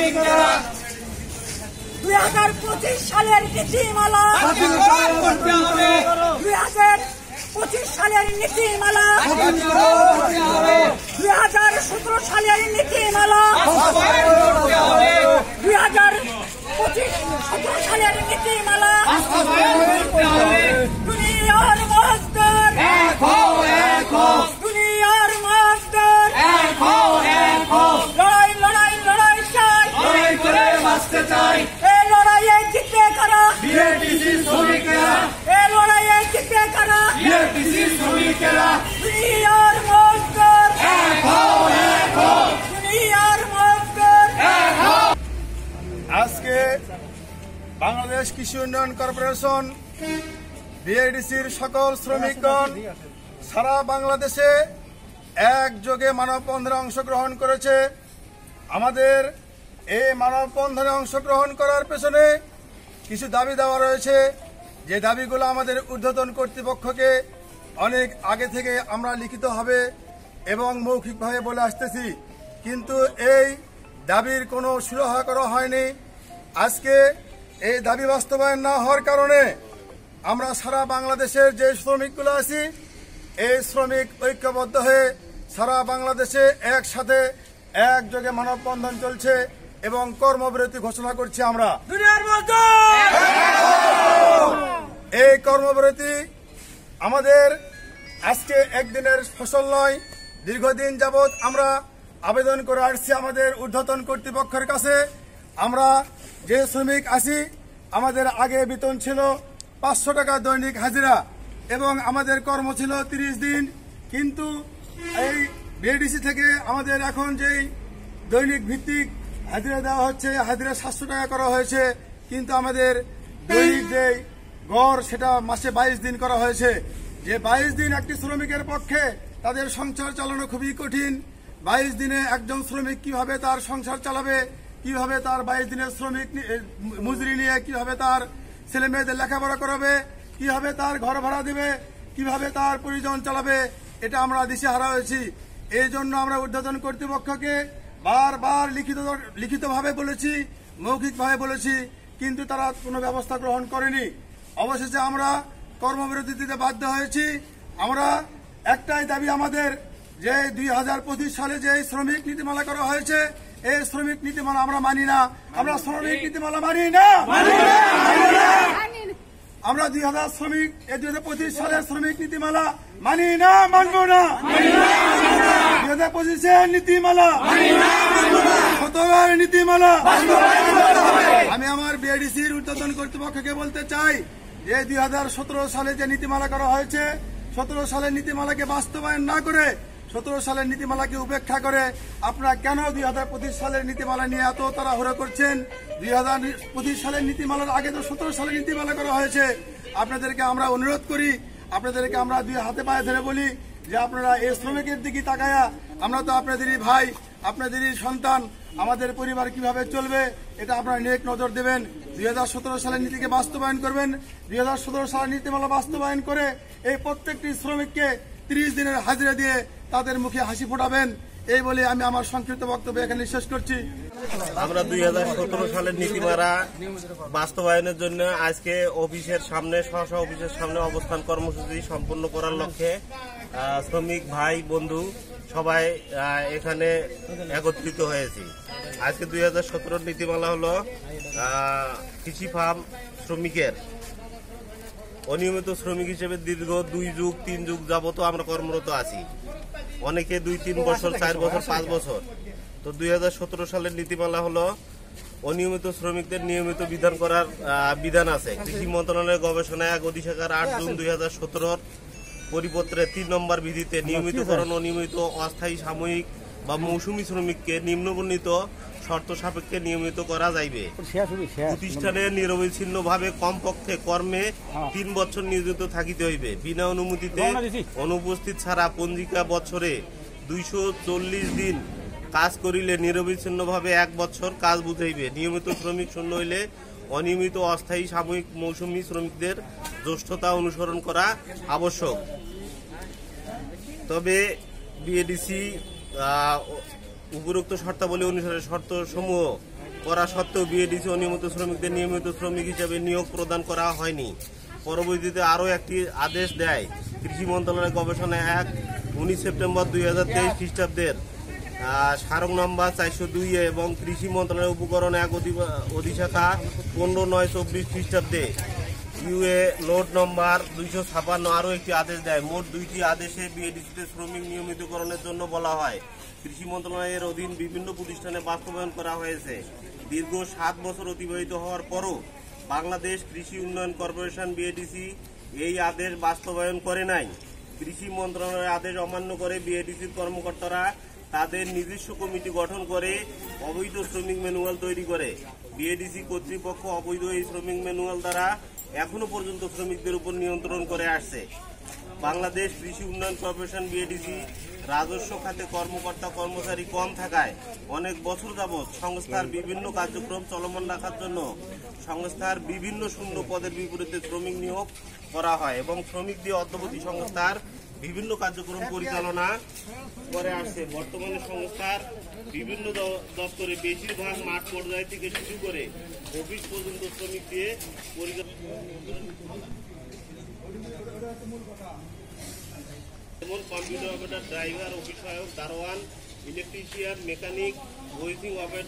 2025 সালের নীতিমালা 2025 সালের নীতিমালা 2017 সালের নীতিমালা 2017 সালের নীতিমালা দুনিয়ার মজদুর দুনিয়ার মজদুর লড়াই লড়াই লড়াই চাই লড়াই করে বাঁচতে চাই এই লড়াইয়ে জিতবে কারা বিএডিসি শ্রমিকেরা এই লড়াইয়ে জিতবে কারা বিএডিসি শ্রমিকেরা দুনিয়ার মজদুর দুনিয়ার মজদুর। আজকে বাংলাদেশ কৃষি উন্নয়ন কর্পোরেশন বিএডিসির সকল শ্রমিকগণ সারা বাংলাদেশে একযোগে মানববন্ধনে অংশগ্রহণ করেছে। আমাদের এই মানববন্ধনে অংশগ্রহণ করার পেছনে কিছু দাবি দেওয়া রয়েছে, যে দাবিগুলো আমাদের ঊর্ধ্বতন কর্তৃপক্ষকে অনেক আগে থেকে আমরা লিখিতভাবে এবং মৌখিকভাবে বলে আসতেছি, কিন্তু এই দাবির কোনো সুরাহা করা হয়নি। আজকে এই দাবি বাস্তবায়ন না হওয়ার কারণে আমরা সারা বাংলাদেশের যে শ্রমিকগুলো আছি, এই শ্রমিক ঐক্যবদ্ধ হয়ে সারা বাংলাদেশে একসাথে একযোগে মানববন্ধন চলছে এবং কর্মবিরতি ঘোষণা করছি। আমরা এই কর্মবিরতি আমাদের আজকে একদিনের ফসল নয়, দীর্ঘদিন যাবৎ আমরা আবেদন করে আসছি আমাদের ঊর্ধ্বতন কর্তৃপক্ষের কাছে। আমরা যে শ্রমিক আছি, আমাদের আগে বেতন ছিল 500 টাকা দৈনিক হাজিরা এবং আমাদের কর্ম ছিল 30 দিন, কিন্তু এই বিএডিসি থেকে আমাদের এখন যেই দৈনিক ভিত্তিক হাজিরা দেওয়া হচ্ছে, হাজিরা 700 টাকা করা হয়েছে, কিন্তু আমাদের দৈনিক যে গড় সেটা মাসে 22 দিন করা হয়েছে। যে 22 দিন একটি শ্রমিকের পক্ষে তাদের সংসার চালানো খুবই কঠিন। 22 দিনে একজন শ্রমিক কিভাবে তার সংসার চালাবে, কিভাবে তার 22 দিনের শ্রমিক মজুরি নিয়ে কিভাবে তার ছেলে মেয়েদের লেখাপড়া করাবে, কিভাবে তার ঘর ভাড়া দেবে, কিভাবে তার পরিজন চালাবে, এটা আমরা দিশেহারা হয়েছি। এই জন্য আমরা ঊর্ধ্বতন কর্তৃপক্ষকে বারবার লিখিতভাবে বলেছি, মৌখিকভাবে বলেছি, কিন্তু তারা কোনো ব্যবস্থা গ্রহণ করেনি। অবশেষে আমরা কর্মবিরতি দিতে বাধ্য হয়েছি। আমরা একটাই দাবি আমাদের, যে 2025 সালে যে শ্রমিক নীতিমালা করা হয়েছে, এই শ্রমিক নীতিমালা আমরা মানি না। আমরা শ্রমিক নীতিমালা মানি না। আমরা 2025 সালের শ্রমিক নীতিমালা মানি না, মানব না। 2025 নীতিমালা, 17 নীতিমালা। আমি আমার বিএডিসির ঊর্ধ্বতন কর্তৃপক্ষকে বলতে চাই যে 2017 সালে যে নীতিমালা করা হয়েছে, 17 সালের নীতিমালাকে বাস্তবায়ন না করে, 17 সালের নীতিমালাকে উপেক্ষা করে আপনারা কেন 2025 সালের নীতিমালা নিয়ে এত তাড়াহুড়ো করছেন? 2025 সালের নীতিমালার আগে তো 17 সালের নীতিমালা করা হয়েছে। আপনাদেরকে আমরা অনুরোধ করি, আপনাদেরকে আমরা দুই হাতে পায়ে ধরে বলি যে আপনারা এই শ্রমিকের দিকে তাকায়া, আমরা তো আপনাদেরই ভাই, আপনাদেরই সন্তান, আমাদের পরিবার কিভাবে চলবে এটা আপনারা নেক নজর দেবেন। 2017 সালের নীতিকে বাস্তবায়ন করবেন। 2017 সালের নীতিমালা বাস্তবায়ন করে এই প্রত্যেকটি শ্রমিককে 30 দিনের হাজিরা দিয়ে তাদের মুখে হাসি ফোটাবেন। এই বলে আমি আমার সংক্ষিপ্ত বক্তব্য এখানে শেষ করছি। আমরা 2017 সালের নীতিমালা বাস্তবায়নের জন্য আজকে অফিসের সামনে, স্ব অফিসের সামনে অবস্থান কর্মসূচি সম্পন্ন করার লক্ষ্যে শ্রমিক ভাই বন্ধু সবাই এখানে একত্রিত হয়েছি। আজকে 2017 নীতিমালা হলো কৃষি ফার্ম শ্রমিকের অনিয়মিত শ্রমিক হিসেবে দীর্ঘ 2 যুগ 3 যুগ যাবত আমরা কর্মরত আছি। অনেকে 2-3 বছর, 4 বছর, 5 বছর। তো 2017 সালের নীতিমালা হলো অনিয়মিত শ্রমিকদের নিয়মিত বিধান করার বিধান আছে। কৃষি মন্ত্রণালয়ের গবেষণা 1 অধিশাখার 8 জুন 2017 পরিপত্রে 3 নম্বর বিধিতে নিয়মিতকরণ, অনিয়মিত, অস্থায়ী, সাময়িক বা মৌসুমী শ্রমিককে নিম্নবর্ণিত শর্ত সাপেক্ষে নিয়মিত করা যাইবে। প্রতিষ্ঠানে নিরবিচ্ছিন্নভাবে কমপক্ষে কর্মে 3 বছর নিয়োজিত থাকিতে হইবে। বিনা অনুমতিতে অনুপস্থিত ছাড়া পঞ্জিকা বছরে 240 দিন কাজ করিলে নিরবিচ্ছিন্নভাবে 1 বছর কাজ বুঝাইবে। নিয়মিত শ্রমিক শূন্য হইলে অনিয়মিত, অস্থায়ী, সাময়িক, মৌসুমী শ্রমিকদের জ্যেষ্ঠতা অনুসরণ করা আবশ্যক। তবে বিএডিসি উপরোক্ত শর্তাবলী অনুসারে শর্তসমূহ করা সত্ত্বেও বিএডিসি অনিয়মিত শ্রমিকদের নিয়মিত শ্রমিক হিসেবে নিয়োগ প্রদান করা হয়নি। পরবর্তীতে আরও একটি আদেশ দেয় কৃষি মন্ত্রণালয়ের গবেষণা 19 সেপ্টেম্বর 2023 খ্রিস্টাব্দের স্মারক নম্বর 402 এবং কৃষি মন্ত্রণালয়ের উপকরণ 1 অধিশাখা 15/9/24 খ্রিস্টাব্দে ইউএ লোড নম্বর 256 আরও একটি আদেশ দেয়। মোট 2টি আদেশে বিএডিসিতে শ্রমিক নিয়মিতকরণের জন্য বলা হয়। কৃষি মন্ত্রণালয়ের অধীন বিভিন্ন প্রতিষ্ঠানে বাস্তবায়ন করা হয়েছে। দীর্ঘ 7 বছর অতিবাহিত হওয়ার পরও বাংলাদেশ কৃষি উন্নয়ন কর্পোরেশন বিএডিসি এই আদেশ বাস্তবায়ন করে নাই। কৃষি মন্ত্রণালয়ের আদেশ অমান্য করে বিএডিসির কর্মকর্তারা তাদের নিজস্ব কমিটি গঠন করে অবৈধ শ্রমিক ম্যানুয়াল তৈরি করে। বিএডিসি কর্তৃপক্ষ অবৈধ এই শ্রমিক ম্যানুয়াল দ্বারা এখনো পর্যন্ত শ্রমিকদের উপর নিয়ন্ত্রণ করে আসছে। বাংলাদেশ কৃষি উন্নয়ন কর্পোরেশন বিএডিসি রাজস্ব খাতে কর্মকর্তা কর্মচারী কম থাকায় অনেক বছর যাবৎ সংস্থার বিভিন্ন কার্যক্রম চলমান রাখার জন্য সংস্থার বিভিন্ন শূন্য পদের বিপরীতে শ্রমিক নিয়োগ করা হয় এবং শ্রমিক দিয়ে অদ্যাবধি সংস্থার বিভিন্ন কার্যক্রম পরিচালনা করে আসছে। বর্তমানে সংস্থার বিভিন্ন দপ্তরে বেশিরভাগ মাঠ পর্যায় থেকে শুরু করে অফিস পর্যন্ত শ্রমিক দিয়ে যেমন কম্পিউটার অপারেটর, ড্রাইভার, অফিস সহায়ক, দারোয়ান, ইলেকট্রিশিয়ান, মেকানিক, ওয়েল্ডিং অপারেটর